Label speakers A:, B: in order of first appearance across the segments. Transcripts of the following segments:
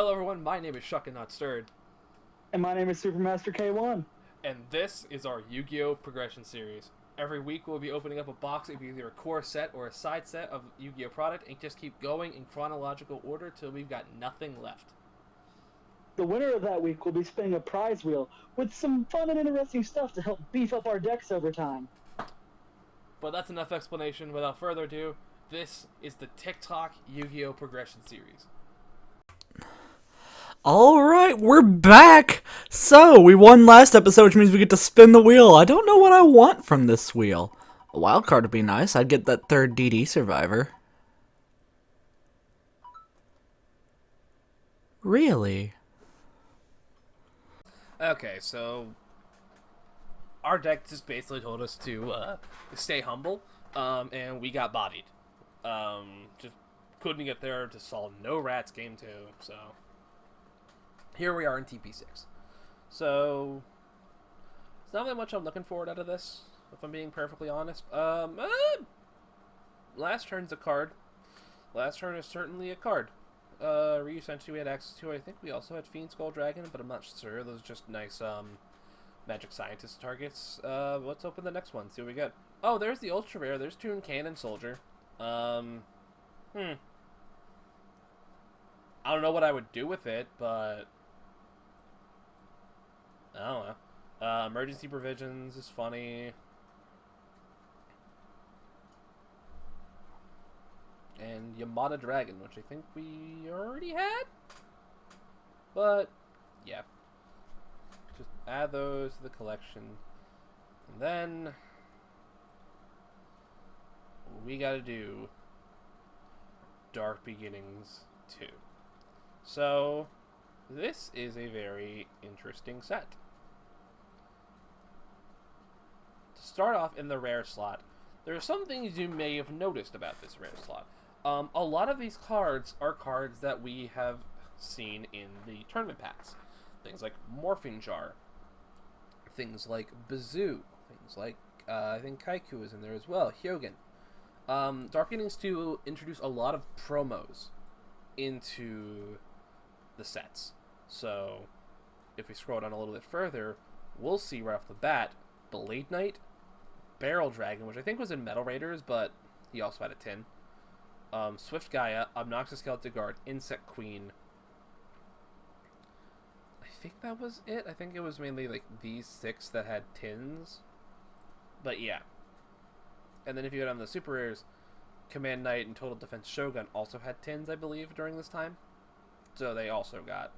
A: Hello everyone, my name is Shuck and Not Stirred,
B: And my name is Supermaster K1.
A: and this is our Yu-Gi-Oh! Progression series. Every week we'll be opening up a box of either a core set or a side set of Yu-Gi-Oh! Product and just keep going in chronological order till we've got nothing left.
B: The winner of that week will be spinning a prize wheel with some fun and interesting stuff to help beef up our decks over time.
A: But that's enough explanation. Without further ado, this is the TikTok Yu-Gi-Oh! Progression series.
C: Alright, we're back! So, we won last episode, which means we get to spin the wheel. I don't know what I want from this wheel. A wild card would be nice. I'd get that third DD survivor. Really?
A: Okay, so our deck just basically told us to stay humble, and we got bodied. Just couldn't get there to solve no rats game 2, so here we are in TP6. So it's not really much I'm looking forward out of this, if I'm being perfectly honest. Last turn's a card. Last turn is certainly a card. Essentially we had access to. I think we also had Fiend Skull Dragon, but I'm not sure. Those are just nice magic scientist targets. Let's open the next one. See what we get. Oh, there's the ultra rare. There's Toon Cannon Soldier. I don't know what I would do with it, but I don't know. Emergency Provisions is funny. And Yamada Dragon, which I think we already had. But, yeah. Just add those to the collection. And then we gotta do Dark Beginnings 2. So, this is a very interesting set. To start off in the rare slot, there are some things you may have noticed about this rare slot. A lot of these cards are cards that we have seen in the tournament packs. Things like Morphing Jar, things like Bazoo, things like, I think Kaiku is in there as well, Hyogen. Dark Beginnings 2 introduce a lot of promos into the sets. So, if we scroll down a little bit further, we'll see right off the bat, Blade Knight, Barrel Dragon, which I think was in Metal Raiders, but he also had a tin. Swift Gaia, Obnoxious Skeleton Guard, Insect Queen. I think that was it. I think it was mainly like these 6 that had tins. But yeah. And then if you go down the super rares, Command Knight and Total Defense Shogun also had tins, I believe, during this time. So they also got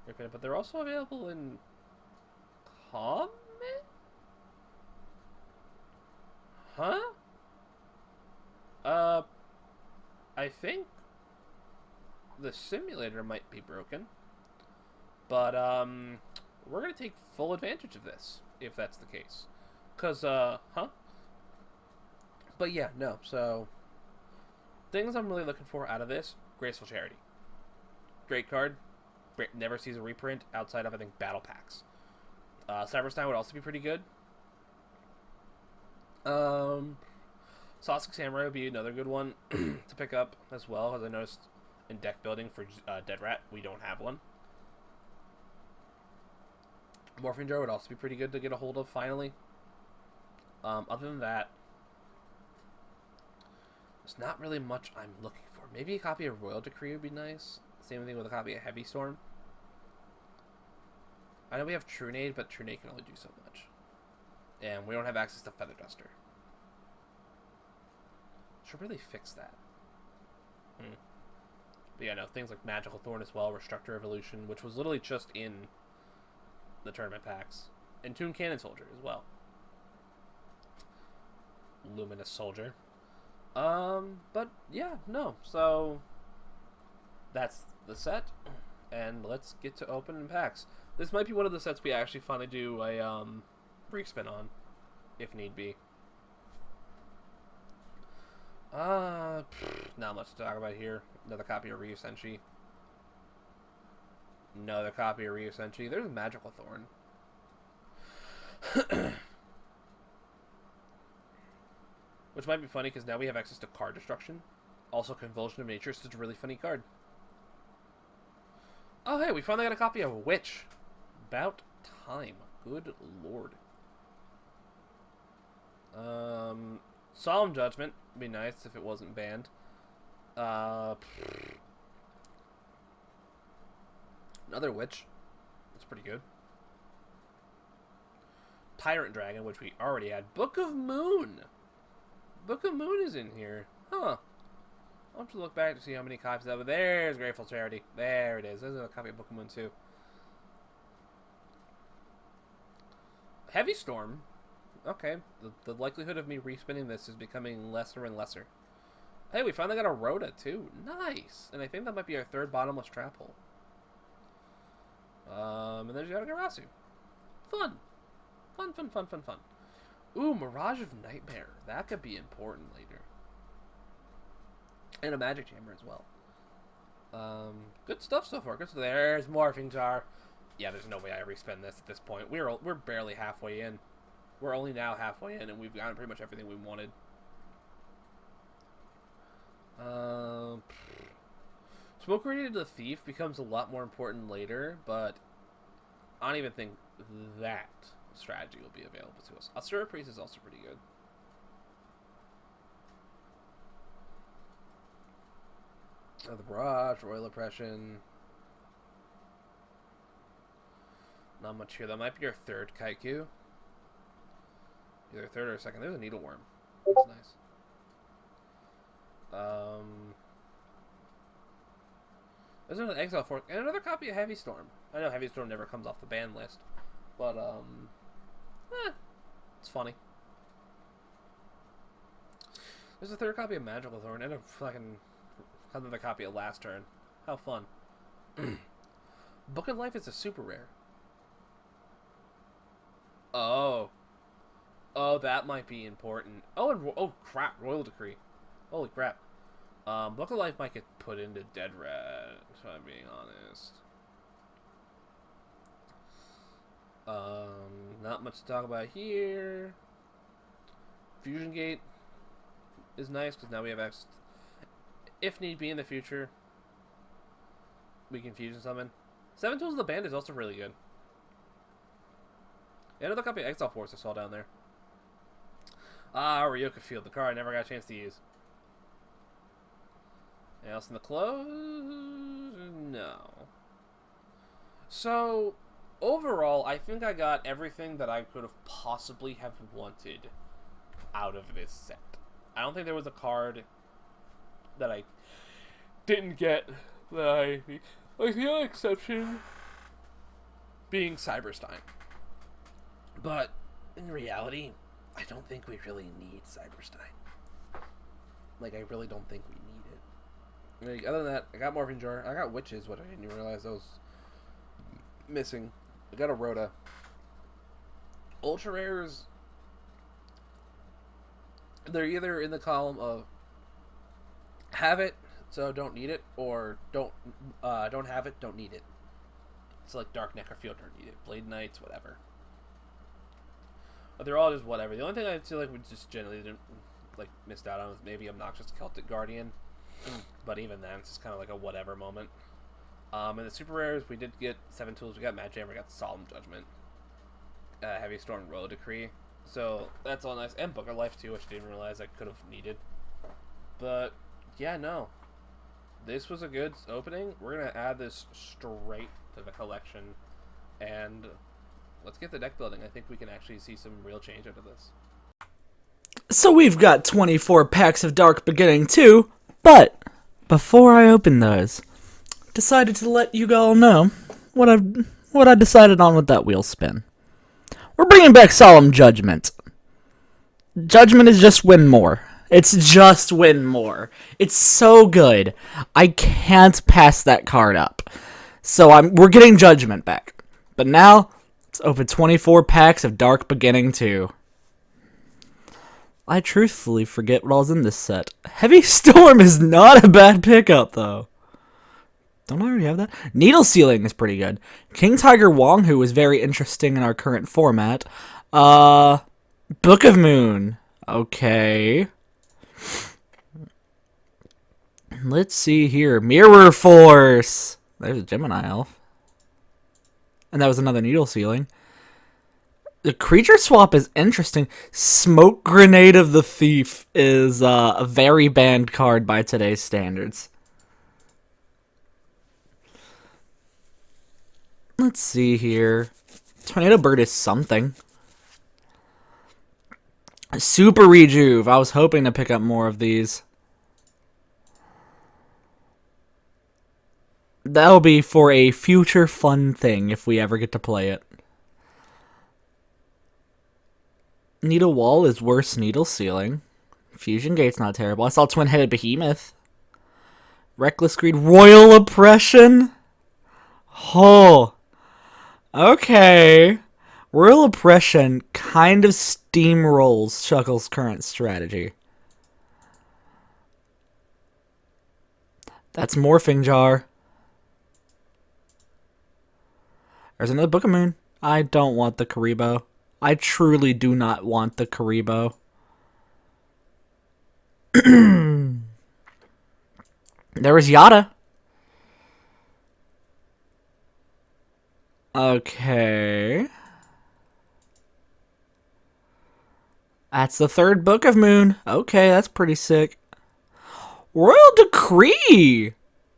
A: reprinted. But they're also available in common? Huh? I think the simulator might be broken, but we're gonna take full advantage of this if that's the case. Cause But yeah, no. So things I'm really looking for out of this: Graceful Charity, great card. Never sees a reprint outside of I think battle packs. Cyberstein would also be pretty good. Sasuke Samurai would be another good one to pick up as well, as I noticed in deck building for Dead Rat, we don't have one. Morphing Jar would also be pretty good to get a hold of, finally. Other than that, there's not really much I'm looking for. Maybe a copy of Royal Decree would be nice. Same thing with a copy of Heavy Storm. I know we have Trunade, but Trunade can only do so much. And we don't have access to Feather Duster. Should really fix that. But yeah, no, things like Magical Thorn as well, Restructor Evolution, which was literally just in the tournament packs. And Toon Cannon Soldier as well. Luminous Soldier. But yeah, no. So that's the set. And let's get to opening packs. This might be one of the sets we actually finally do a brief spin on, if need be. Not much to talk about here. Another copy of Ryu Senshi. Another copy of Ryu Senshi. There's a Magical Thorn. Which might be funny because now we have access to card destruction. Also, Convulsion of Nature is such a really funny card. Oh, hey, we finally got a copy of Witch. About time. Good lord. Solemn Judgment would be nice if it wasn't banned. Another Witch. That's pretty good. Tyrant Dragon, which we already had. Book of Moon. Book of Moon is in here. Huh. I'll have to look back to see how many copies of that. But there's Grateful Charity. There it is. There's a copy of Book of Moon too. Heavy Storm. Okay. The likelihood of me respinning this is becoming lesser and lesser. Hey, we finally got a Rhoda too. Nice. And I think that might be our third bottomless trap hole. And then you got a Garasu. Fun. Fun. Ooh, Mirage of Nightmare. That could be important later. And a Magic Chamber as well. Good stuff so far. Good stuff. There's Morphing Jar. Yeah, there's no way I respin this at this point. We're barely halfway in. We're only now halfway in, and we've gotten pretty much everything we wanted. Smoke Grenade to the Thief becomes a lot more important later, but I don't even think that strategy will be available to us. Austere Priest is also pretty good. The Barrage, Royal Oppression. Not much here. That might be your third Kaiku. Either third or second. There's a Needleworm. That's nice. There's another Exile Force and another copy of Heavy Storm. I know Heavy Storm never comes off the ban list, but it's funny. There's a third copy of Magical Thorn and a fucking another copy of Last Turn. How fun! Book of Life is a super rare. Oh, that might be important. Oh, and oh crap! Royal Decree. Holy crap! Book of Life might get put into Dead Red, if I'm being honest. Not much to talk about here. Fusion Gate is nice because now we have access. If need be in the future, we can fusion summon. 7 Tools of the Band is also really good. Yeah, another copy of Exile Force I saw down there. Ah, Ryoka Field, the card I never got a chance to use. Anything else in the close? No. So, overall, I think I got everything that I could have possibly have wanted out of this set. I don't think there was a card that I didn't get that I... Like, the only exception being Cyberstein. But, in reality, I don't think we really need Cyberstein. Like, I really don't think we need it. Like, other than that, I got Morphing Jar. I got Witches, which I didn't even realize I was missing. I got a Rhoda. Ultra Rares, they're either in the column of have it, so don't need it, or don't have it, don't need it. It's like Dark Necrofield, don't need it. Blade Knights, whatever. But they're all just whatever. The only thing I feel like we just generally didn't like missed out on was maybe Obnoxious Celtic Guardian. But even then, it's just kind of like a whatever moment. In the super rares, we did get 7 tools. We got Magic Hammer, we got Solemn Judgment, Heavy Storm, Royal Decree. So that's all nice. And Book of Life too, which I didn't realize I could have needed. But yeah, no. This was a good opening. We're going to add this straight to the collection. And let's get the deck building. I think we can actually see some real change out of this.
C: So we've got 24 packs of Dark Beginning 2, but before I open those, decided to let you all know what I decided on with that wheel spin. We're bringing back Solemn Judgment. Judgment is just win more. It's just win more. It's so good. I can't pass that card up. So we're getting Judgment back. But now, let's open 24 packs of Dark Beginning 2. I truthfully forget what all's in this set. Heavy Storm is not a bad pickup, though. Don't I already have that? Needle Sealing is pretty good. King Tiger Wong, who is very interesting in our current format. Book of Moon. Okay. Let's see here. Mirror Force. There's a Gemini Elf. And that was another needle sealing. The creature swap is interesting. Smoke Grenade of the Thief is a very banned card by today's standards. Let's see here. Tornado Bird is something. Super Rejuve. I was hoping to pick up more of these. That'll be for a future fun thing if we ever get to play it. Needle Wall is worse needle sealing. Fusion Gate's not terrible. I saw Twin-Headed Behemoth. Reckless Greed. Royal Oppression? Oh. Okay. Royal Oppression kind of steamrolls Shuckle's current strategy. That's Morphing Jar. There's another Book of Moon. I don't want the Karibo. I truly do not want the Karibo. There was Yada. Okay. That's the third Book of Moon. Okay, that's pretty sick. Royal Decree.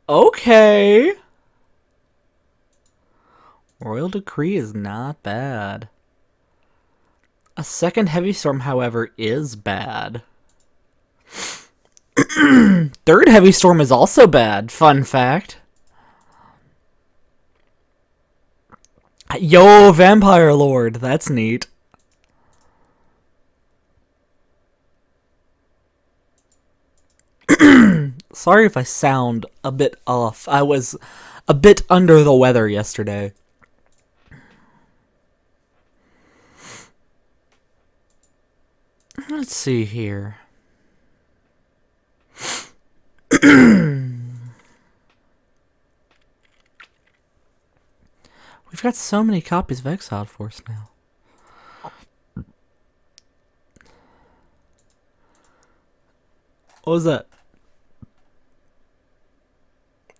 C: Okay. Royal Decree is not bad. A second Heavy Storm, however, is bad. Third Heavy Storm is also bad. Fun fact. Yo, Vampire Lord. That's neat. Sorry if I sound a bit off. I was a bit under the weather yesterday. Let's see here. We've got so many copies of Exiled Force now. What was that?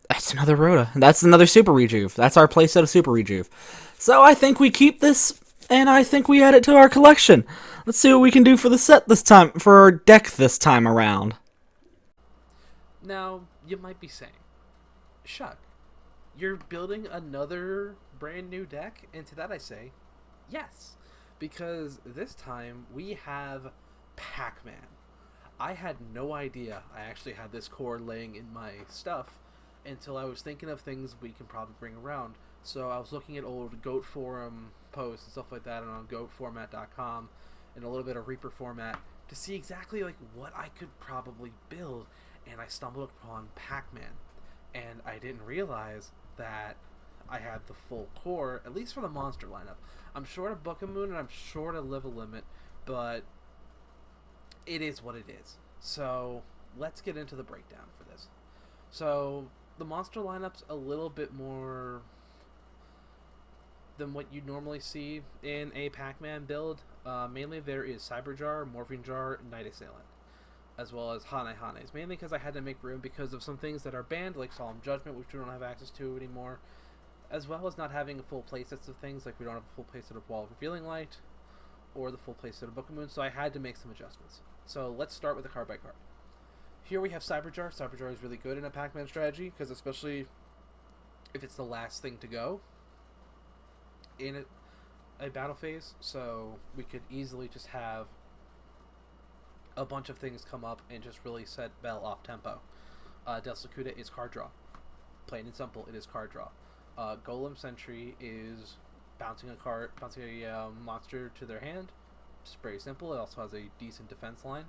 C: That's another Rhoda. That's another Super Rejuve. That's our playset of Super Rejuve. So I think we keep this, and I think we add it to our collection. Let's see what we can do for the set this time, for our deck this time around.
A: Now, you might be saying, Shuck, you're building another brand new deck? And to that I say, yes. Because this time we have Pac-Man. I had no idea I actually had this core laying in my stuff until I was thinking of things we can probably bring around. So I was looking at old Goat Forum posts and stuff like that, and on goatformat.com and a little bit of Reaper format to see exactly like what I could probably build, and I stumbled upon Pac-Man, and I didn't realize that I had the full core, at least for the monster lineup. I'm short of Book of Moon and I'm short of Live a Limit, but it is what it is. So let's get into the breakdown for this. So the monster lineup's a little bit more than what you normally see in a Pac-Man build. Mainly there is Cyberjar, Morphing Jar, Night Assailant, as well as Hane Hanes. Mainly because I had to make room because of some things that are banned, like Solemn Judgment, which we don't have access to anymore, as well as not having a full playsets of things, like we don't have a full playset of Wall of Revealing Light, or the full playset of Book of Moon, so I had to make some adjustments. So let's start with the card by card. Here we have Cyberjar. Cyberjar is really good in a Pac-Man strategy, because especially if it's the last thing to go in a battle phase, so we could easily just have a bunch of things come up and just really set Bell off tempo. Del Sakuda is card draw. Plain and simple, it is card draw. Golem Sentry is bouncing a monster to their hand. It's very simple. It also has a decent defense line.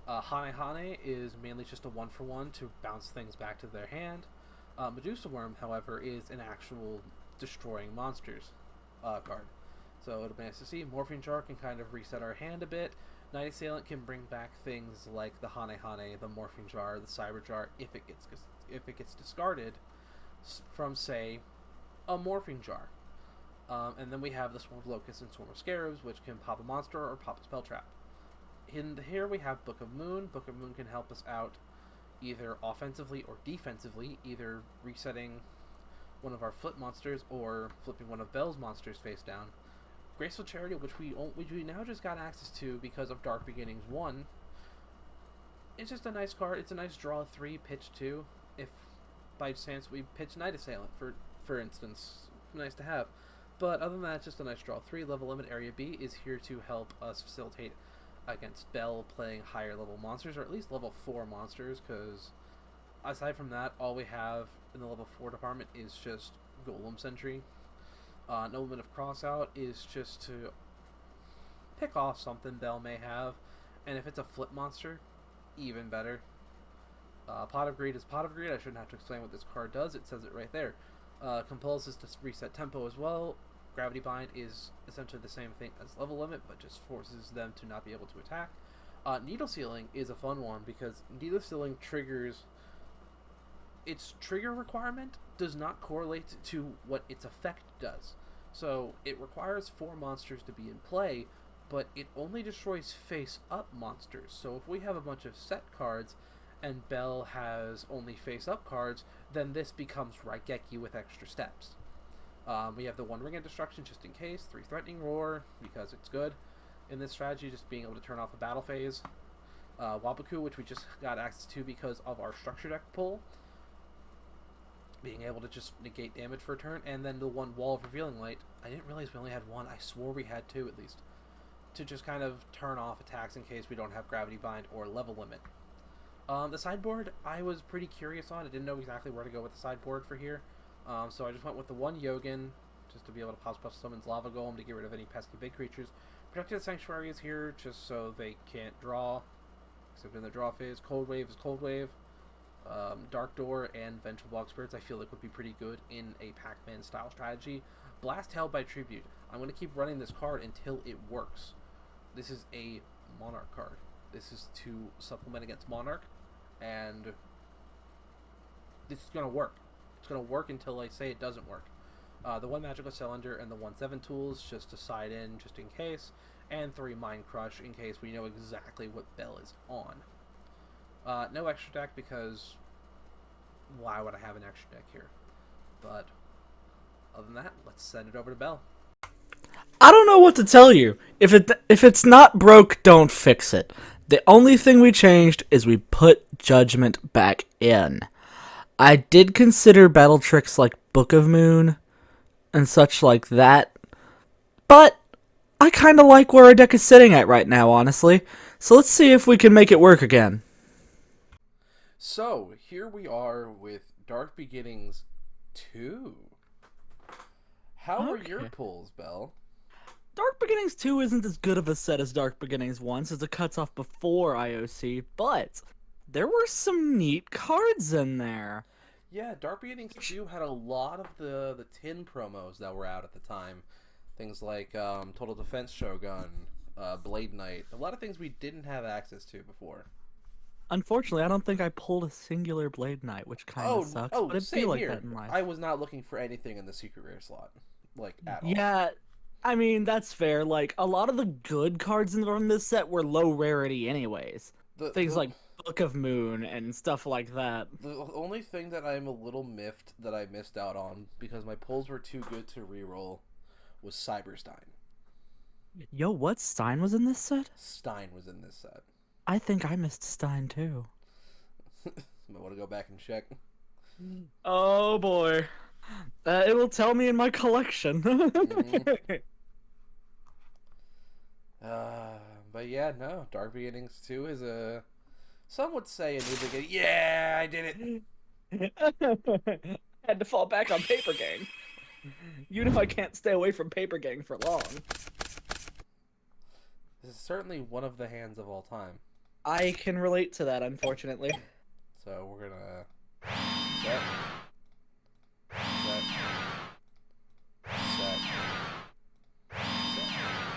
A: Hane Hane is mainly just a 1-for-1 to bounce things back to their hand. Medusa Worm, however, is an actual destroying monsters card. So it'll be nice to see. Morphing Jar can kind of reset our hand a bit. Night Assailant can bring back things like the Hane Hane, the Morphing Jar, the Cyber Jar, if it gets discarded from, say, a Morphing Jar. And then we have the Swarm of Locusts and Swarm of Scarabs, which can pop a monster or pop a spell trap. Here we have Book of Moon. Book of Moon can help us out either offensively or defensively, either resetting one of our flip monsters or flipping one of Belle's monsters face down. Graceful Chariot, which we now just got access to because of Dark Beginnings 1. It's just a nice card. It's a nice draw 3, pitch 2. If by chance we pitch Night Assailant, for instance, nice to have. But other than that, it's just a nice draw 3. Level Limit Area B is here to help us facilitate against Belle playing higher level monsters, or at least level 4 monsters, because aside from that, all we have in the level 4 department is just Golem Sentry. No Limit of Crossout is just to pick off something Belle may have, and if it's a flip monster, even better. Pot of Greed is Pot of Greed. I shouldn't have to explain what this card does. It says it right there. Compels us to reset tempo as well. Gravity Bind is essentially the same thing as Level Limit, but just forces them to not be able to attack. Needle Sealing is a fun one because Needle Sealing triggers... Its trigger requirement does not correlate to what its effect does. So it requires 4 monsters to be in play, but it only destroys face-up monsters. So if we have a bunch of set cards and Belle has only face-up cards, then this becomes Raigeki with extra steps. We have the 1 Ring of Destruction just in case, 3 Threatening Roar because it's good in this strategy, just being able to turn off a battle phase. Wabaku, which we just got access to because of our structure deck pull, being able to just negate damage for a turn, and then the 1 Wall of Revealing Light. I didn't realize we only had 1. I swore we had 2 at least. To just kind of turn off attacks in case we don't have Gravity Bind or Level Limit. The sideboard, I was pretty curious on. I didn't know exactly where to go with the sideboard for here. So I just went with the 1 Yogin, just to be able to Plus summons Lava Golem to get rid of any pesky big creatures. Protected Sanctuary is here just so they can't draw, except in the draw phase. Cold Wave is Cold Wave. Dark Door and Vengeful Bog Spirits I feel like would be pretty good in a Pac-Man style strategy. Blast Held by Tribute. I'm going to keep running this card until it works. This is a Monarch card. This is to supplement against Monarch, and this is going to work. It's going to work until I say it doesn't work. The 1 Magical Cylinder and the 1 7 Tools just to side in just in case, and 3 Mind Crush in case we know exactly what Belle is on. No extra deck because why would I have an extra deck here? But other than that, let's send it over to Belle.
C: I don't know what to tell you. If it's not broke, don't fix it. The only thing we changed is we put Judgment back in. I did consider battle tricks like Book of Moon and such like that, but I kind of like where our deck is sitting at right now, honestly. So let's see if we can make it work again.
A: So, here we are with Dark Beginnings 2. How are your pulls, Belle?
C: Dark Beginnings 2 isn't as good of a set as Dark Beginnings 1 since it cuts off before IOC, but there were some neat cards in there.
A: Yeah, Dark Beginnings 2 had a lot of the tin promos that were out at the time. Things like Total Defense Shogun, Blade Knight, a lot of things we didn't have access to before.
C: Unfortunately, I don't think I pulled a singular Blade Knight, which kind of sucks, but it'd be like
A: here.
C: that in life.
A: I was not looking for anything in the secret rare slot, like, at all.
C: Yeah, I mean, that's fair. Like, a lot of the good cards from this set were low rarity anyways. Things like Book of Moon and stuff like that.
A: The only thing that I'm a little miffed that I missed out on, because my pulls were too good to reroll, was Cyberstein.
C: Yo, what? Stein was in this set?
A: Stein was in this set.
C: I think I missed Stein, too.
A: Might want to go back and check.
C: Oh, boy. It will tell me in my collection.
A: But yeah, no. Dark Beginnings 2 is a... Some would say a new beginning. Yeah, I did it!
C: Had to fall back on Paper Gang. You know I can't stay away from Paper Gang for long.
A: This is certainly one of the hands of all time.
C: I can relate to that, unfortunately.
A: So we're gonna set.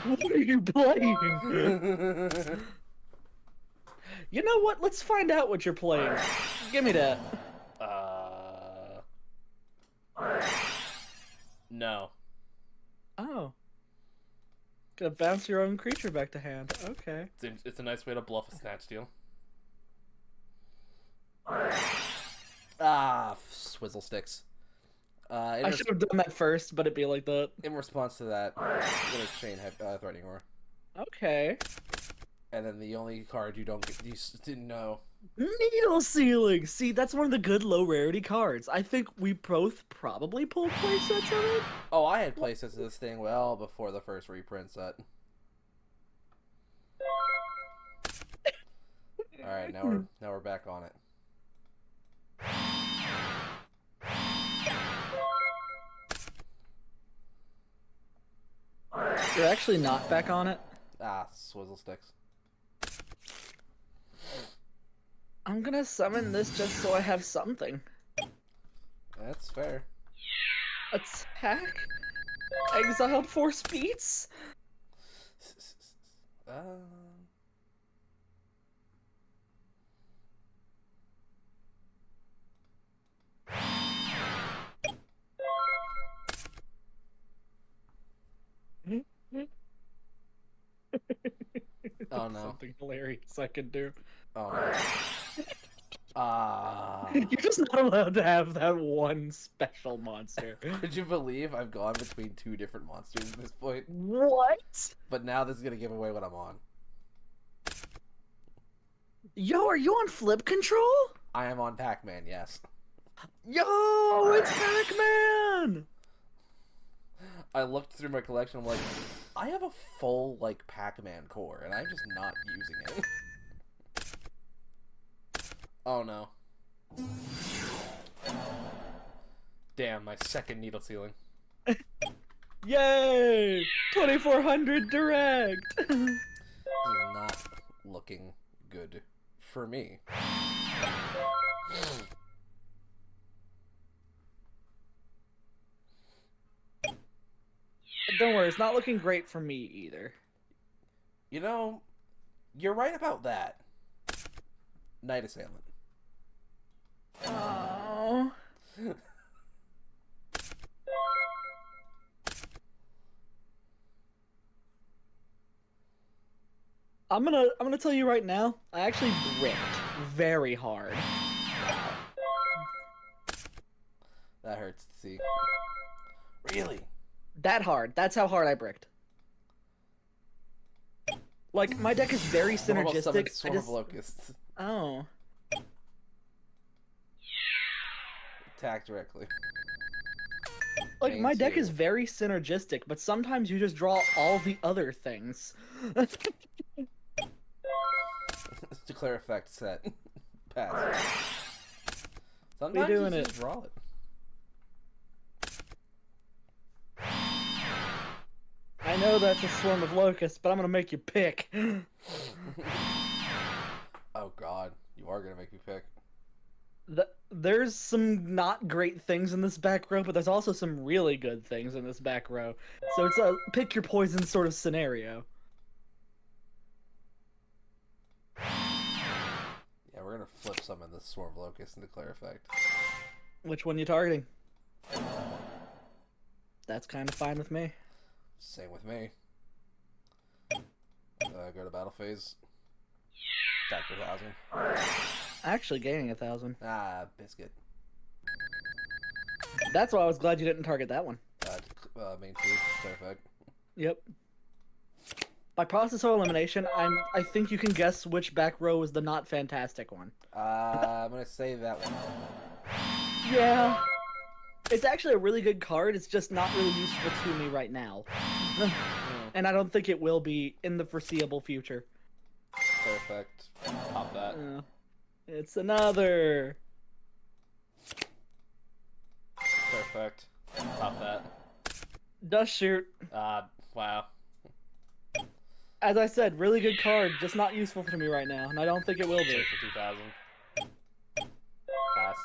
C: What are you playing? You know what? Let's find out what you're playing. Give me that.
A: No.
C: Oh. Gonna bounce your own creature back to hand. Okay.
A: It's a nice way to bluff a Snatch Steal. Swizzle sticks.
C: I should have done that first, but it'd be like that.
A: In response to that, I'm gonna chain threatening aura.
C: Okay.
A: And then the only card you didn't know.
C: Needle Ceiling! See, that's one of the good low rarity cards. I think we both probably pulled playsets of it.
A: Oh, I had playsets of this thing well before the first reprint set. Alright, now we're back on it.
C: You're actually not back on it?
A: Ah, swizzle sticks.
C: I'm gonna summon this just so I have something.
A: That's fair.
C: Attack? Exiled 4 speeds?
A: Oh no.
C: Something hilarious I could do.
A: Oh no.
C: You're just not allowed to have that one special monster.
A: Could you believe I've gone between 2 different monsters at this point?
C: What?
A: But now this is gonna give away what I'm on.
C: Yo, are you on flip control?
A: I am on Pac-Man, yes.
C: Yo, it's Pac-Man!
A: I looked through my collection, I'm like, I have a full, like, Pac-Man core, and I'm just not using it. Oh no. Damn, my second needle ceiling.
C: Yay! 2400 direct!
A: This is not looking good for me.
C: Don't worry, it's not looking great for me either.
A: You know, you're right about that. Night Assailant.
C: Oh. I'm gonna tell you right now, I actually bricked very hard.
A: That hurts to see. Really?
C: That hard. That's how hard I bricked. Like, my deck is very synergistic.
A: Swarm of Locusts.
C: Oh.
A: Attack directly.
C: Like, my deck is very synergistic, but sometimes you just draw all the other things.
A: Declare effect set. Pass. Sometimes
C: doing
A: you
C: it.
A: just draw it.
C: I know that's a swarm of locusts, but I'm gonna make you pick.
A: Oh god, you are gonna make me pick.
C: There's some not great things in this back row, but there's also some really good things in this back row. So it's a pick your poison sort of scenario.
A: Yeah, we're gonna flip some in this swarm of locusts and declare effect.
C: Which one you targeting? That's kind of fine with me.
A: Same with me. Go to battle phase. Attack for 1,000.
C: Actually gaining 1,000.
A: Ah, biscuit.
C: That's why I was glad you didn't target that one.
A: Main 2, declare effect.
C: Yep. By process of elimination, I think you can guess which back row was the not fantastic one.
A: I'm gonna save that one.
C: Yeah. It's actually a really good card, it's just not really useful to me right now. And I don't think it will be in the foreseeable future.
A: Perfect. Pop that.
C: It's another.
A: Perfect. Pop that.
C: Dust shoot.
A: Wow.
C: As I said, really good card, just not useful for me right now, and I don't think it will be.
A: Save for 2,000. Pass.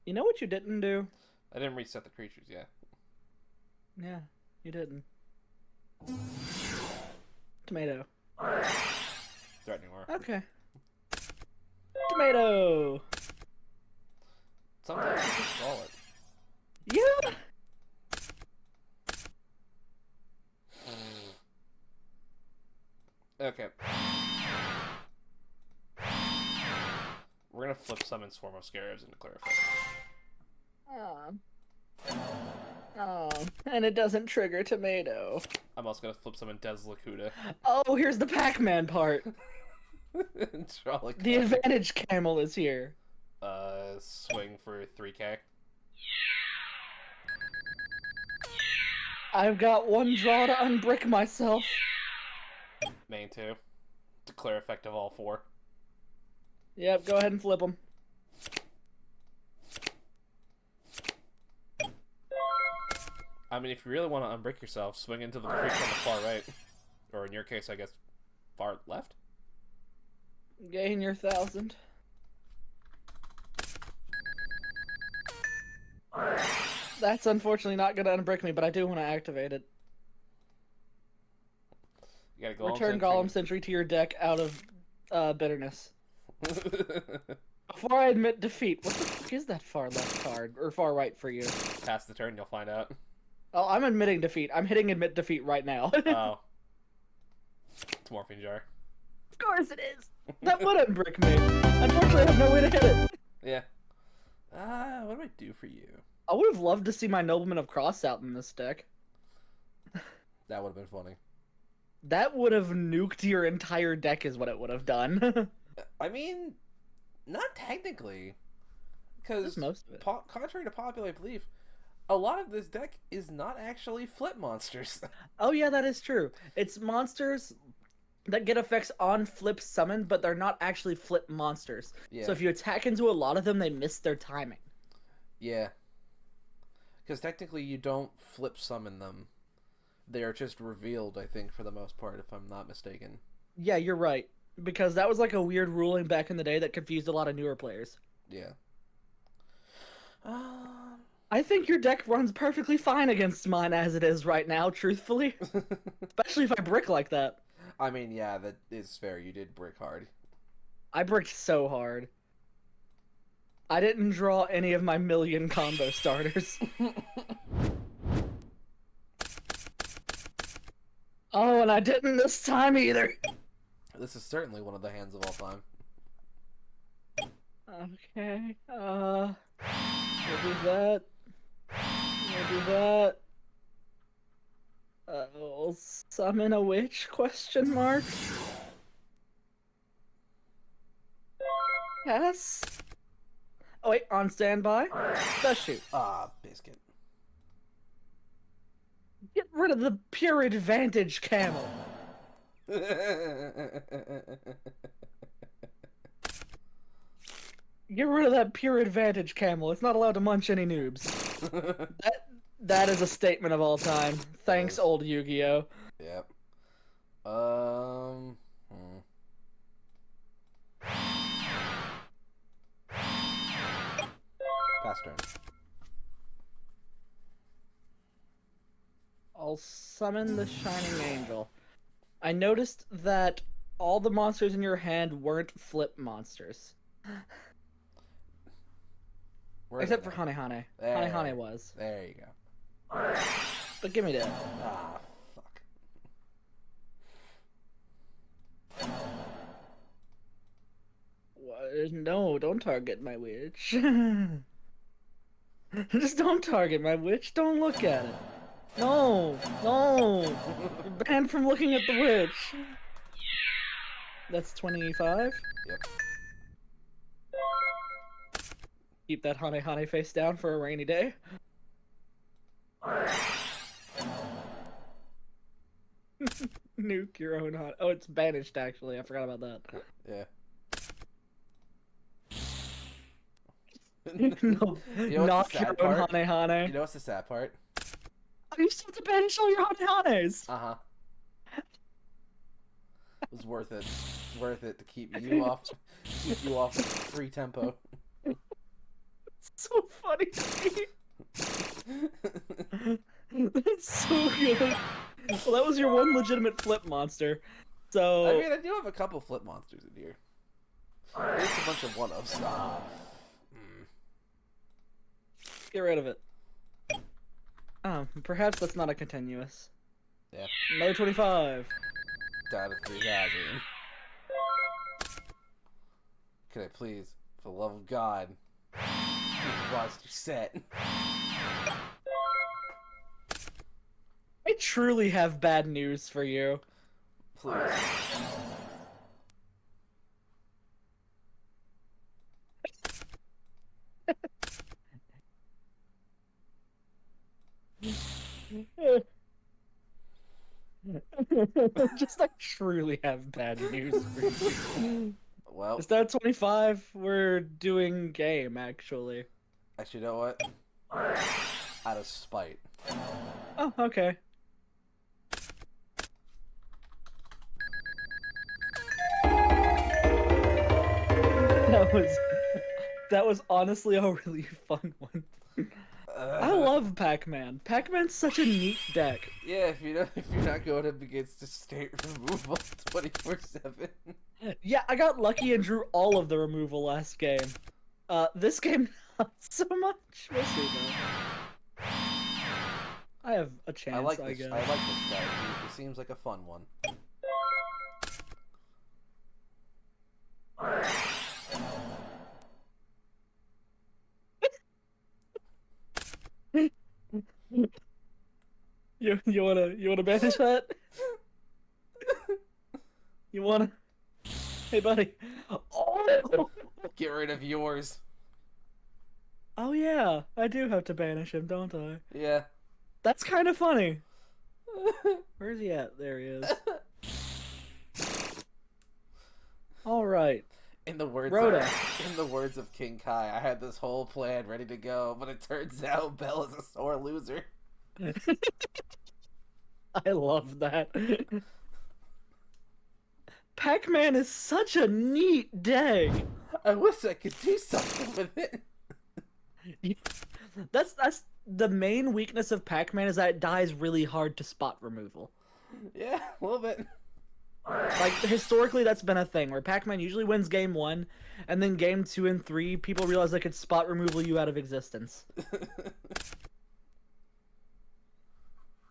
C: You know what you didn't do?
A: I didn't reset the creatures yet.
C: Yeah, you didn't. Tomato.
A: Threatening war.
C: Okay. Tomato!
A: Sometimes you just draw it.
C: Yeah!
A: Okay. We're gonna flip summon Swarm of Scarabs into clear effect.
C: Oh, and it doesn't trigger tomato.
A: I'm also gonna flip summon Des Lakuta.
C: Oh, here's the Pac-Man part.
A: Draw a
C: The
A: card.
C: advantage camel is here.
A: Swing for 3k.
C: I've got one draw to unbrick myself.
A: Main 2. Declare effect of all 4.
C: Yep, go ahead and flip them.
A: I mean, if you really want to unbrick yourself, swing into the creek on the far right. Or in your case, I guess, far left?
C: Gain your 1,000. That's unfortunately not going to unbrick me, but I do want to activate it.
A: You gotta go
C: Return Golem Sentry to your deck out of bitterness. Before I admit defeat, what the fuck is that far left card? Or far right for you?
A: Pass the turn, you'll find out.
C: Oh, I'm admitting defeat. I'm hitting admit defeat right now.
A: Oh. It's Morphine Jar.
C: Of course it is. That would unbrick me. Unfortunately, I have no way to hit it.
A: Yeah. What do I do for you?
C: I would have loved to see my Nobleman of Cross out in this deck.
A: That would have been funny.
C: That would have nuked your entire deck is what it would have done.
A: I mean, not technically. Because,
C: most of it.
A: Contrary to popular belief, a lot of this deck is not actually flip monsters.
C: Oh yeah, that is true. It's monsters that get effects on flip summon, but they're not actually flip monsters.
A: Yeah.
C: So if you attack into a lot of them, they miss their timing.
A: Yeah. Because technically you don't flip summon them. They are just revealed, I think, for the most part, if I'm not mistaken.
C: Yeah, you're right. Because that was like a weird ruling back in the day that confused a lot of newer players.
A: Yeah.
C: I think your deck runs perfectly fine against mine as it is right now, truthfully. Especially if I brick like that.
A: I mean, yeah, that is fair. You did brick hard.
C: I bricked so hard. I didn't draw any of my million combo starters. Oh, and I didn't this time either.
A: This is certainly one of the hands of all time.
C: Okay, we'll do that. We'll do that. We'll summon a witch, question mark? Yes. Oh wait, on standby. Does shoot.
A: Ah, biscuit.
C: Get rid of the pure advantage camel. Get rid of that pure advantage camel. It's not allowed to munch any noobs. That is a statement of all time. Thanks, old Yu-Gi-Oh.
A: Yep. Pass turn.
C: I'll summon the Shining Angel. I noticed that all the monsters in your hand weren't flip monsters. Except for Hane Hane. Hane Hane was.
A: There you go.
C: But give me that.
A: Ah, fuck.
C: What? No, don't target my witch. Just don't target my witch. Don't look at it. No, no. You're banned from looking at the witch. That's 25.
A: Yep.
C: Keep that Hane Hane face down for a rainy day. Nuke your own hot. Oh, it's banished actually. I forgot about that.
A: Yeah.
C: No,
A: You know what's
C: knock
A: the
C: your
A: sad
C: own
A: part?
C: Hane Hane.
A: You know what's the sad part?
C: Oh, you still have to banish all your Hane Hanes.
A: Uh-huh. It was worth it. It's worth it to keep you off free tempo.
C: It's so funny to me. That's so good. Well, that was your one legitimate flip monster. So
A: I mean, I do have a couple flip monsters in here. There's a bunch of one-ups.
C: get rid of it. Perhaps that's not a continuous.
A: Yeah.
C: Another 25.
A: Down to 3,000. Could I please For the love of God. Watch your set.
C: I truly have bad news for you.
A: Please.
C: I truly have bad news for you.
A: Well,
C: Instead of 25, we're doing game, actually.
A: actually, you know what? Out of spite.
C: Oh, okay. That was honestly a really fun one. I love Pac-Man. Pac-Man's such a neat deck.
A: Yeah, if you're not going up against a state removal 24/7.
C: Yeah, I got lucky and drew all of the removal last game. This game not so much. We'll see though. I have a chance, I guess.
A: I like this strategy. It seems like a fun one.
C: You wanna banish that? You wanna? Hey, buddy. Oh!
A: Get rid of yours.
C: Oh yeah, I do have to banish him, don't I?
A: Yeah.
C: That's kind of funny. Where is he at? There he is. All right.
A: In the words of King Kai, I had this whole plan ready to go, but it turns out Bell is a sore loser.
C: I love that. Pac-Man is such a neat deck.
A: I wish I could do something with it.
C: That's the main weakness of Pac-Man is that it dies really hard to spot removal.
A: Yeah, a little bit.
C: Like, historically, that's been a thing, where Pac-Man usually wins game 1, and then game 2 and 3, people realize they could spot removal you out of existence.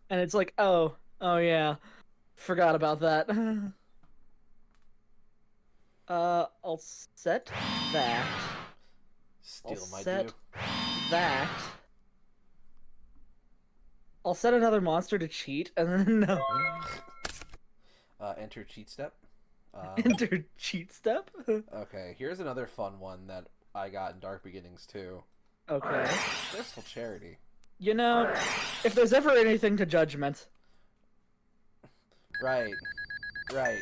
C: And it's like, oh yeah, forgot about that. I'll set that.
A: Steal my
C: set
A: dude.
C: that. I'll set another monster to cheat, and then no.
A: Enter cheat step.
C: Enter cheat step?
A: Okay, here's another fun one that I got in Dark Beginnings too.
C: Okay.
A: Graceful Charity.
C: You know, if there's ever anything to Judgment...
A: Right.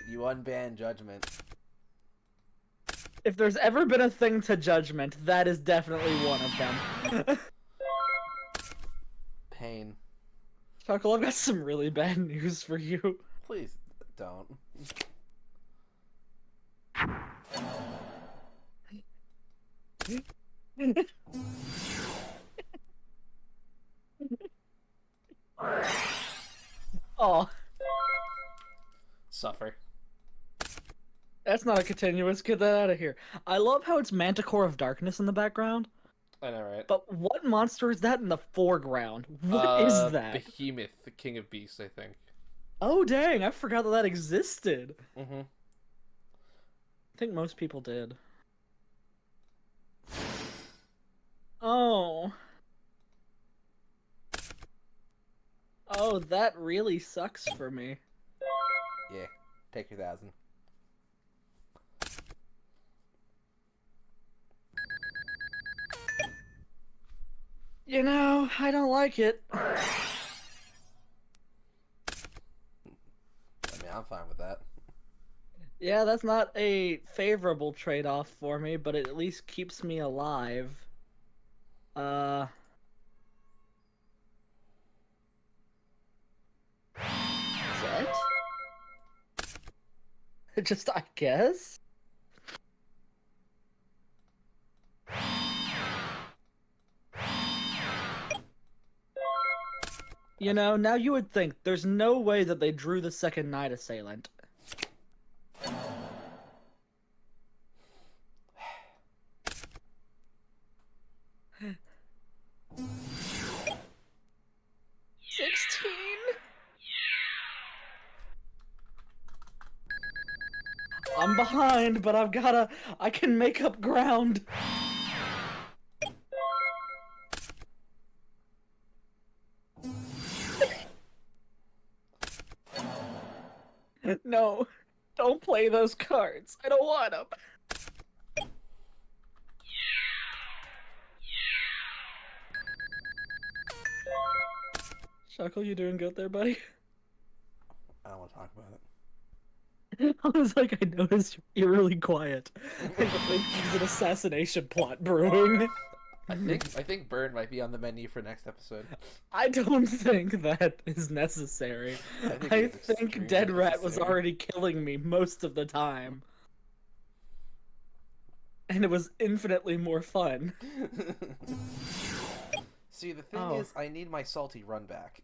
A: You unban Judgment.
C: If there's ever been a thing to Judgment, that is definitely one of them.
A: Pain.
C: Chuckle, I've got some really bad news for you.
A: Please don't.
C: Oh,
A: Suffer.
C: that's not a continuous. Get that out of here. I love how it's Manticore of Darkness in the background.
A: I know, right?
C: But what monster is that in the foreground? What is that?
A: Behemoth, the King of Beasts, I think.
C: Oh, dang, I forgot that existed.
A: Mm-hmm.
C: I think most people did. Oh. Oh, that really sucks for me.
A: Yeah, take your 1,000.
C: You know, I don't like it.
A: I mean, I'm fine with that.
C: Yeah, that's not a favorable trade-off for me, but it at least keeps me alive. Set? Just, I guess? You know, now you would think there's no way that they drew the second Night Assailant. I'm behind, but I can make up ground. No, don't play those cards. I don't want them. Shuckle, you doing good there, buddy?
A: I don't want to talk about it.
C: I was like, I noticed you're really quiet. I think there's an assassination plot brewing.
A: I think Burn might be on the menu for next episode.
C: I don't think that is necessary. I think Dead Rat was already killing me most of the time. And it was infinitely more fun.
A: See, the thing is, I need my salty run back.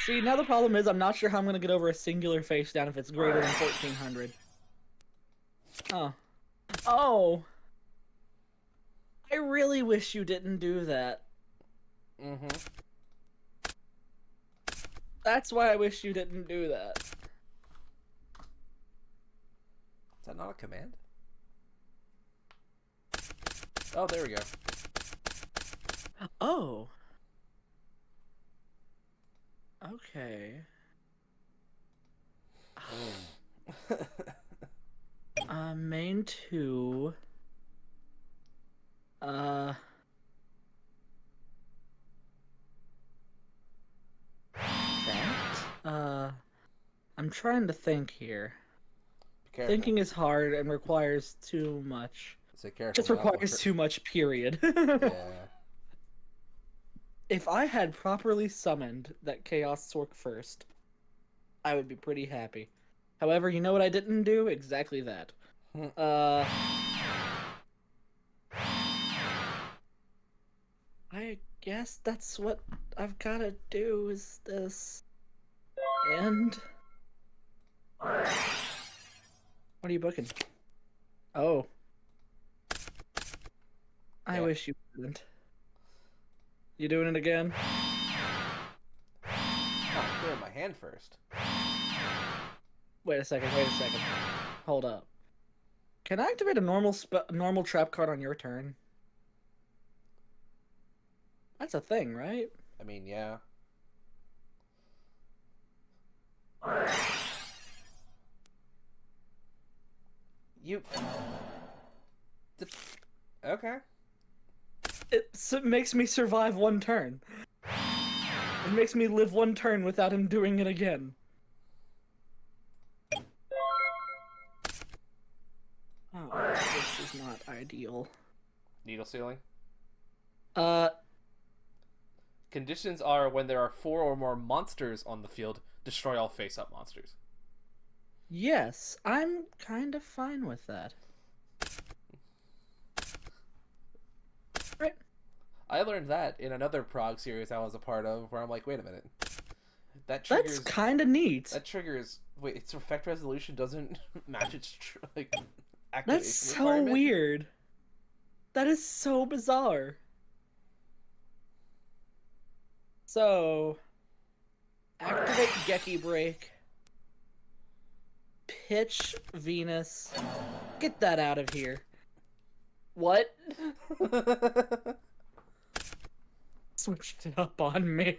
C: See, now the problem is I'm not sure how I'm going to get over a singular face down if it's greater than 1400. Oh. Oh! I really wish you didn't do that.
A: Mm-hmm.
C: That's why I wish you didn't do that.
A: Is that not a command? Oh, there we go.
C: Oh. Okay. Main 2. I'm trying to think here. Thinking is hard and requires too much.
A: So careful.
C: Just requires too much, period.
A: Yeah.
C: If I had properly summoned that Chaos Sork first, I would be pretty happy. However, you know what I didn't do? Exactly that. I guess that's what I've gotta do, is this. And... What are you booking? Oh. I wish you wouldn't. You doing it again?
A: Oh, clear my hand first.
C: Wait a second. Hold up. Can I activate a normal trap card on your turn? That's a thing, right?
A: I mean, yeah. You... Okay.
C: It makes me survive one turn. It makes me live one turn without him doing it again. Oh, this is not ideal.
A: Needle sealing?
C: Uh...
A: Conditions are when there are 4 or more monsters on the field, destroy all face-up monsters.
C: Yes, I'm kind of fine with that. Right.
A: I learned that in another prog series I was a part of, where I'm like, wait a minute. That triggers...
C: That's kind of neat.
A: That triggers... Wait, its effect resolution doesn't match its, activation
C: That's so weird. That is so bizarre. So... Activate Geki Break. Pitch Venus. Get that out of here. What? Switched it up on me.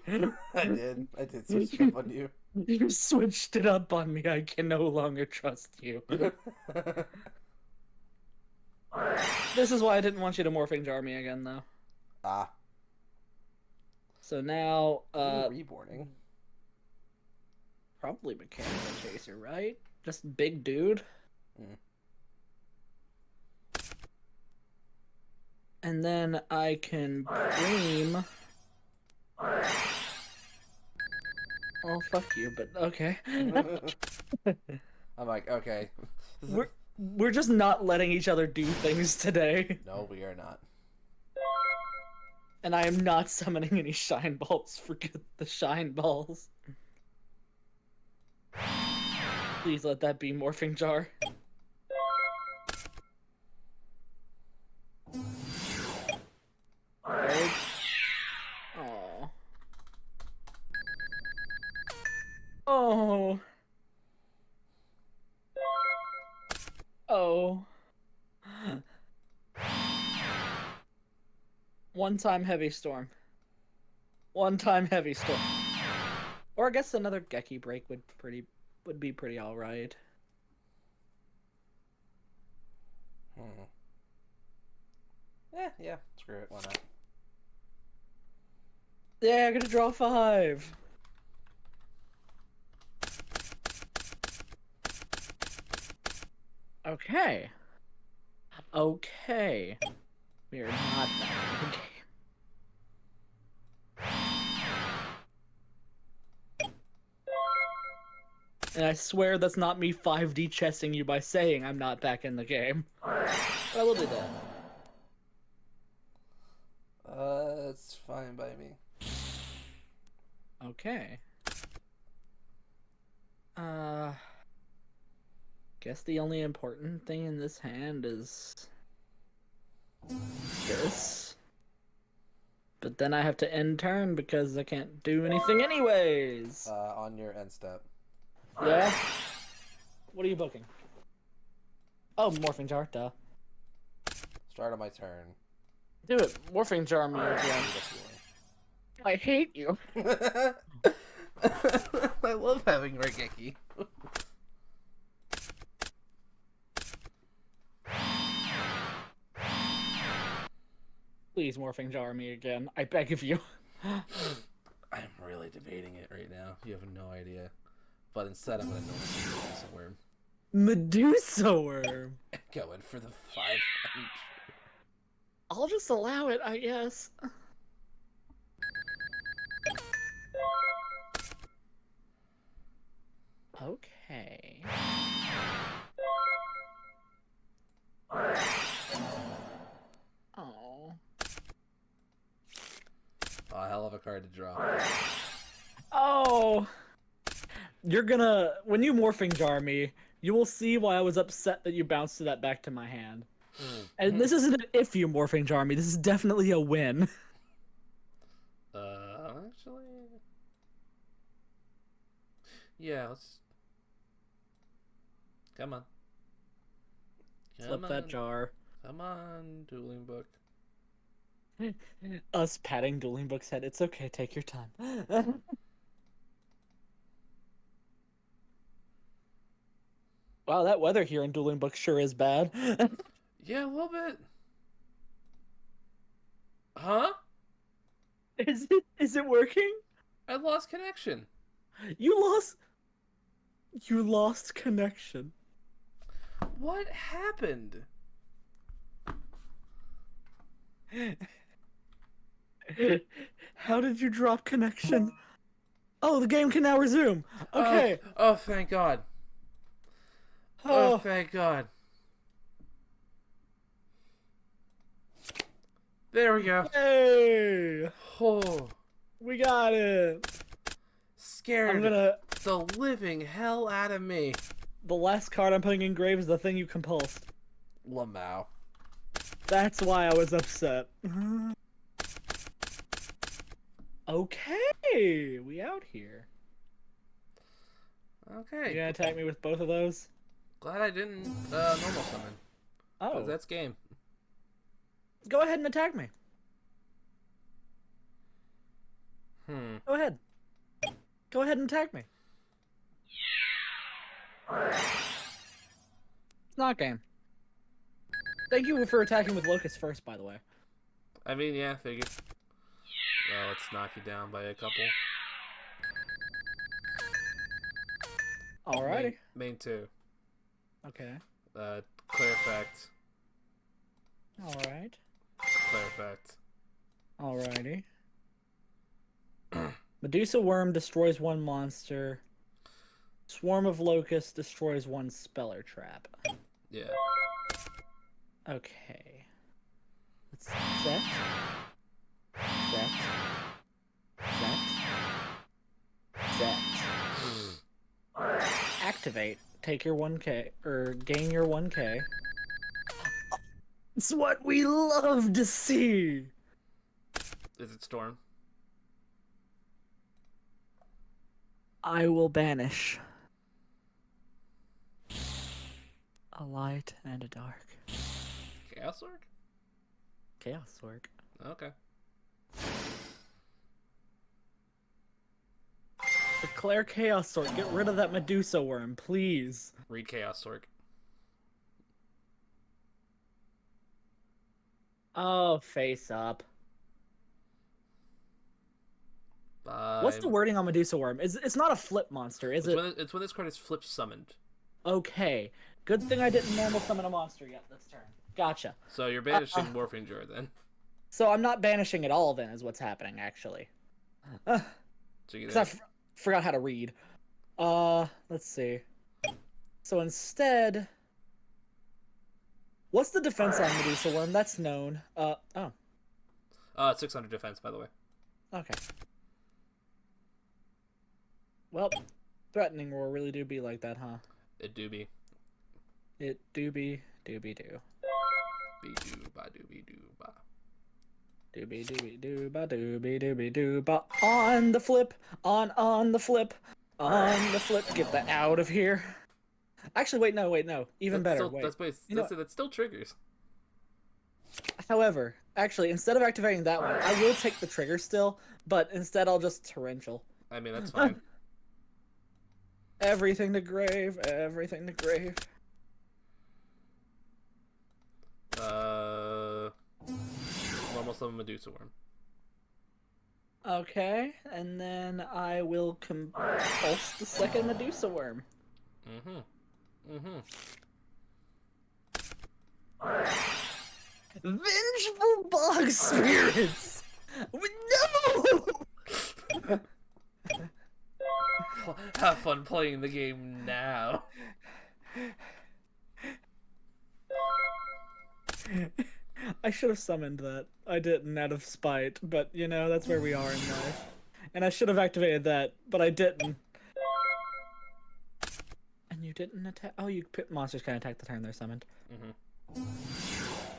A: I did switch it up on you.
C: You switched it up on me. I can no longer trust you. This is why I didn't want you to morphing jar me again, though.
A: Ah.
C: So now,
A: reborning.
C: Probably Mechanical Chaser, right? Just big dude.
A: Mm.
C: And then I can Bream. Oh, fuck you, but okay.
A: I'm like, okay.
C: We're just not letting each other do things today.
A: No, we are not.
C: And I am not summoning any Shine Balls. Forget the Shine Balls. Please let that be Morphing Jar. Oh. Oh. One-time heavy storm. One-time heavy storm. Or I guess another Geki break would be pretty alright.
A: Yeah, screw it, why not?
C: Yeah, I'm gonna draw 5. Okay. Okay. We are not back in the game. And I swear that's not me 5D chessing you by saying I'm not back in the game. But I will do that.
A: It's fine by me.
C: Okay. Guess the only important thing in this hand is this. But then I have to end turn because I can't do anything anyways.
A: On your end step.
C: Yeah? What are you booking? Oh, Morphing Jar, duh.
A: Start on my turn.
C: Do it. Morphing Jar me again. I hate you.
A: I love having Raigeki.
C: Please Morphing Jar me again. I beg of you.
A: I'm really debating it right now. You have no idea. But instead, I'm going to go with Medusa Worm.
C: Medusa Worm.
A: Going for the 500.
C: I'll just allow it, I guess. Okay. Oh.
A: Oh, hell of a card to draw.
C: Oh. You're gonna, when you Morphing Jar me, you will see why I was upset that you bounced that back to my hand. And this isn't an if you Morphing Jar me, this is definitely a win.
A: Actually... Yeah, let's... Come on.
C: Flip that jar.
A: Come on, dueling book.
C: Us patting Dueling Book's head. It's okay, take your time. Wow, that weather here in Dueling Book sure is bad.
A: Yeah, a little bit. Huh?
C: Is it working?
A: I lost connection.
C: You lost connection.
A: What happened?
C: How did you drop connection? Oh, the game can now resume. Okay.
A: Oh, thank God. Oh, thank God. There we go.
C: Hey!
A: Oh,
C: We got it.
A: scared the living hell out of me.
C: The last card I'm putting in grave is the thing you compulsed.
A: Lamau.
C: That's why I was upset. Okay, we out here.
A: Okay.
C: You gonna attack me with both of those?
A: Glad I didn't normal summon.
C: Oh.
A: That's game.
C: Go ahead and attack me. Go ahead. Go ahead and attack me. It's not game. Thank you for attacking with Locust first, by the way.
A: I mean, yeah, figured. Let's knock you down by a couple.
C: Alrighty.
A: Main 2.
C: Okay.
A: Clear effect.
C: Alright.
A: Clear effect.
C: Alrighty. Medusa Worm destroys one monster. Swarm of Locusts destroys one Speller Trap.
A: Yeah.
C: Okay. Let's set. Set. Set. Activate. Take your 1k, or gain your 1k. It's what we love to see!
A: Is it Storm?
C: I will banish a light and a dark.
A: Chaos Orc?
C: Chaos Orc.
A: Okay.
C: Declare Chaos Sword. Get rid of that Medusa worm, please.
A: Read Chaos Sork.
C: Oh, face up.
A: Bye.
C: What's the wording on Medusa worm? It's not a flip monster, is it?
A: It's when this card is flip summoned.
C: Okay. Good thing I didn't normal summon a monster yet this turn. Gotcha.
A: So you're banishing Morphine Jar then.
C: So I'm not banishing at all then, is what's happening, actually. Because I forgot how to read. Let's see. So instead... What's the defense on Medusa Worm? That's known. Oh.
A: 600 defense, by the way.
C: Okay. Well, Threatening Roar really do be like that, huh?
A: It do be.
C: It do be, do.
A: Be do, ba do be do ba.
C: Doobie doobie doo ba doobie doobie doo ba. On the flip, on the flip, on the flip. Get that out of here. Actually, wait, no. Even better.
A: Still,
C: Wait.
A: That still triggers.
C: However, actually, instead of activating that one, I will take the trigger still, but instead I'll just torrential.
A: I mean, that's fine.
C: Everything to grave, everything to grave.
A: Normal summon Medusa Worm.
C: Okay, and then I will compulse the second Medusa Worm. Vengeful Bog Spirits! No!
A: Have fun playing the game now.
C: I should have summoned that. I didn't out of spite, but you know, that's where we are in life. And I should have activated that, but I didn't. And you didn't attack. Oh, monsters can attack the turn they're summoned.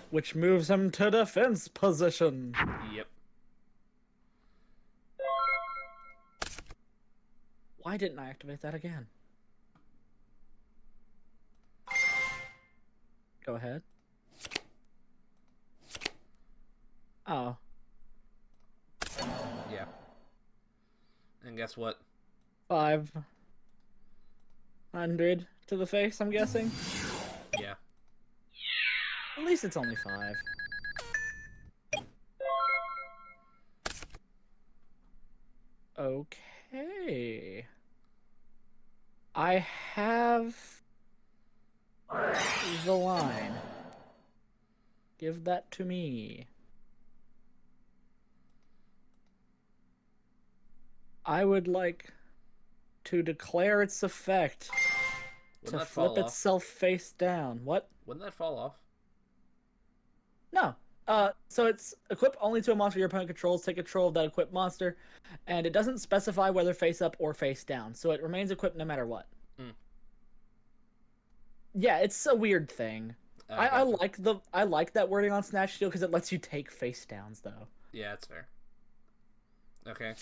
C: Which moves them to defense position.
A: Yep.
C: Why didn't I activate that again? Go ahead. Oh.
A: Yeah. And guess what?
C: 500 to the face, I'm guessing?
A: Yeah.
C: At least it's only 5. Okay. I have the line. Give that to me. I would like to declare its effect to flip itself face down. What?
A: Wouldn't that fall off?
C: No. So it's equip only to a monster your opponent controls. Take control of that equipped monster, and it doesn't specify whether face up or face down. So it remains equipped no matter what. Yeah, it's a weird thing. I like that wording on Snatch Steal because it lets you take face downs though.
A: Yeah, that's fair. Okay.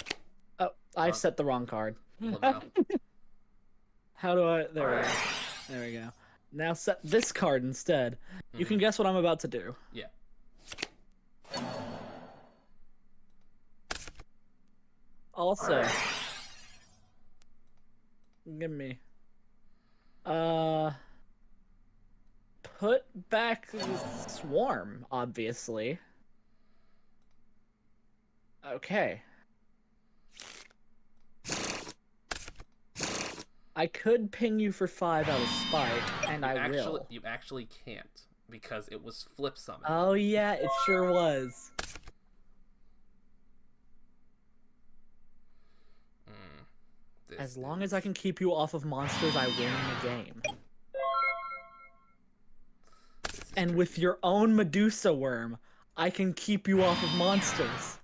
C: Oh, I've set the wrong card.
A: Well, no.
C: How do I? There we go. There we go. Now set this card instead. You can guess what I'm about to do.
A: Yeah.
C: Also, give me. Put back the swarm, obviously. Okay. I could ping you for 5 out of spite, and I will.
A: You actually can't, because it was flip summon.
C: Oh yeah, it sure was. As long as I can keep you off of monsters, I win the game. And with your own Medusa worm, I can keep you off of monsters.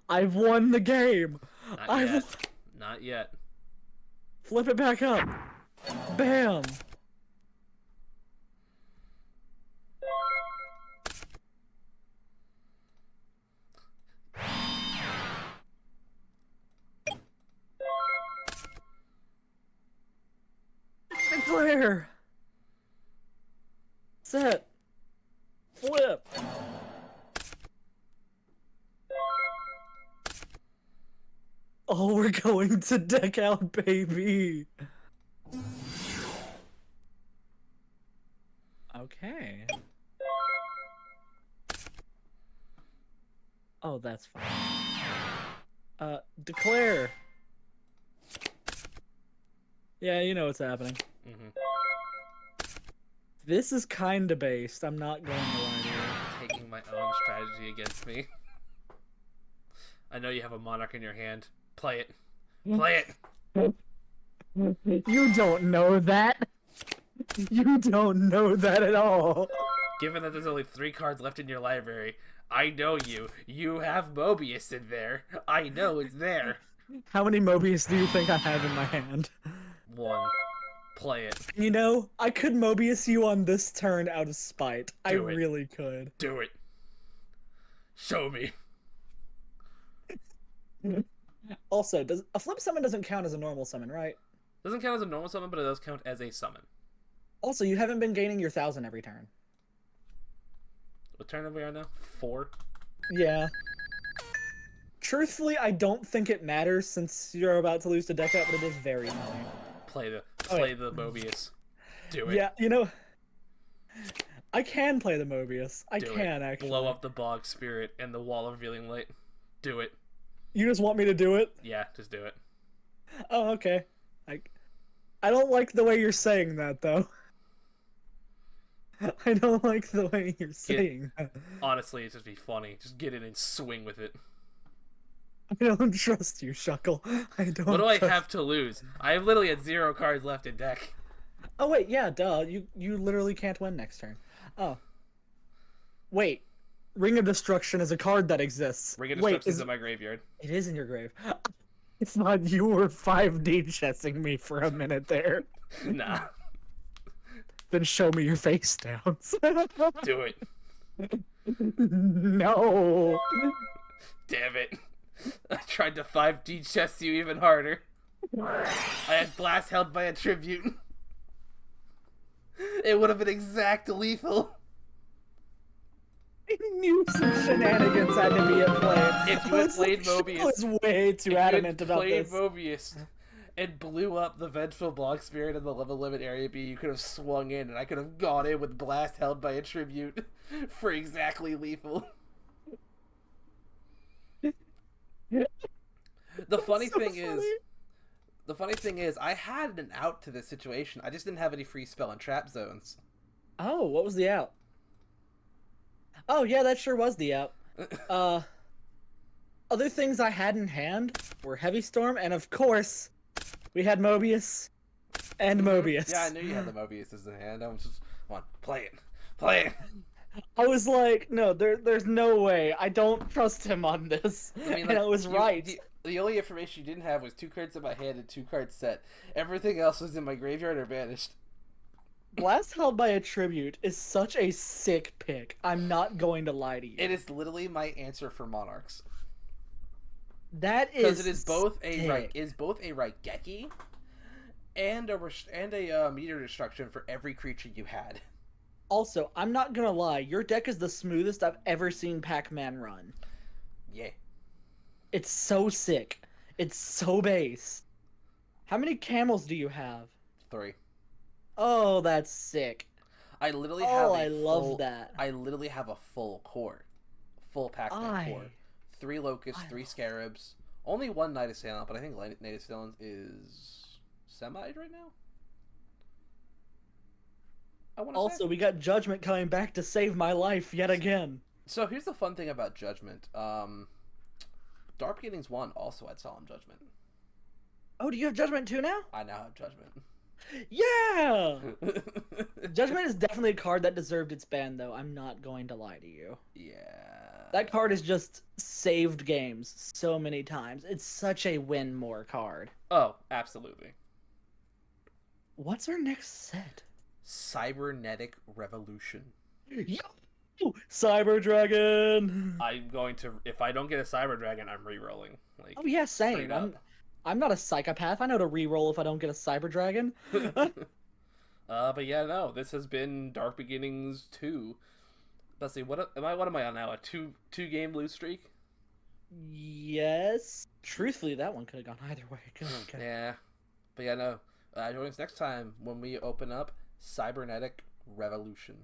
C: I've won the game.
A: Not yet.
C: Flip it back up. Bam. Declare. Set. Flip. Oh, we're going to deck out, baby. Okay. Oh, that's fine. Declare. Yeah, you know what's happening.
A: Mm-hmm.
C: This is kinda based. I'm not going to lie to you.
A: Taking my own strategy against me. I know you have a monarch in your hand. Play it. Play it.
C: You don't know that. You don't know that at all.
A: Given that there's only 3 cards left in your library, I know you. You have Mobius in there. I know it's there.
C: How many Mobius do you think I have in my hand?
A: 1. Play it.
C: You know, I could Mobius you on this turn out of spite. I
A: Do it.
C: really could.
A: Do it. Show me.
C: Also, does a flip summon doesn't count as a normal summon, right?
A: Doesn't count as a normal summon, but it does count as a summon.
C: Also, you haven't been gaining your 1,000 every turn.
A: What turn are we on now? 4?
C: Yeah. Truthfully, I don't think it matters since you're about to lose to deck out, but it is very annoying.
A: Play the Mobius. Do it.
C: Yeah, you know, I can play the Mobius. I
A: Do
C: can,
A: it.
C: actually.
A: Blow up the Bog Spirit and the Wall of Revealing Light. Do it.
C: You just want me to do it?
A: Yeah, just do it.
C: Oh, okay. I don't like the way you're saying that, though. I don't like the way you're saying that.
A: Honestly, it'd just be funny. Just get in and swing with it.
C: I don't trust you, Shuckle. I don't.
A: What do I have to lose? I literally had 0 cards left in deck.
C: Oh wait, yeah, duh. You literally can't win next turn. Oh. Wait. Ring of Destruction is a card that exists.
A: Ring of Destruction is in my graveyard.
C: It is in your grave. It's not you were 5D chessing me for a minute there.
A: Nah.
C: Then show me your face downs.
A: Do it.
C: No.
A: Damn it. I tried to 5D chess you even harder. I had Blast held by a Tribute. It would have been exact lethal.
C: I knew some shenanigans had to be at play.
A: If you had played Mobius,
C: I was way too adamant about this.
A: If you had played Mobius and blew up the Vengeful Block Spirit in the level limit area B, you could have swung in, and I could have gone in with Blast held by a Tribute for exactly lethal. The funny thing is, I had an out to this situation. I just didn't have any free spell and trap zones.
C: Oh, what was the out? Oh, yeah, that sure was the out. Other things I had in hand were Heavy Storm, and of course, we had Mobius and Mobius.
A: Yeah, I knew you had the Mobius in hand. I was just, come on, play it. Play it.
C: I was like, no, there's no way. I don't trust him on this. I mean, and I was right.
A: The only information you didn't have was 2 cards in my hand and 2 cards set. Everything else was in my graveyard or banished.
C: Blast held by a Tribute is such a sick pick. I'm not going to lie to you.
A: It is literally my answer for Monarchs.
C: That is
A: because it is both a Raigeki and a Meteor Destruction for every creature you had.
C: Also, I'm not gonna lie, your deck is the smoothest I've ever seen Pac-Man run.
A: Yeah.
C: It's so sick. It's so base. How many camels do you have?
A: 3.
C: Oh, that's sick.
A: I literally have
C: love that.
A: I literally have a full core. Full Pac-Man core. 3 Locusts, 3 Scarabs. Only 1 Night Assailant, but I think Night Assailant is semi'd right now?
C: Also, we got Judgment coming back to save my life yet again.
A: So here's the fun thing about Judgment. Dark Beginnings 1 also had Solemn Judgment.
C: Oh, do you have Judgment 2 now?
A: I now have Judgment.
C: Yeah! Judgment is definitely a card that deserved its ban, though. I'm not going to lie to you.
A: Yeah.
C: That card has just saved games so many times. It's such a win more card.
A: Oh, absolutely.
C: What's our next set?
A: Cybernetic Revolution.
C: Yo! Cyber Dragon!
A: I'm going to... If I don't get a Cyber Dragon, I'm re-rolling. Like,
C: oh, yeah, same. I'm not a psychopath. I know to re-roll if I don't get a Cyber Dragon.
A: But yeah, no. This has been Dark Beginnings 2. Let's see, what am I on now? A two game lose streak?
C: Yes. Truthfully, that one could have gone either way. Okay.
A: Yeah. But yeah, no. Join us next time when we open up Cybernetic Revolution.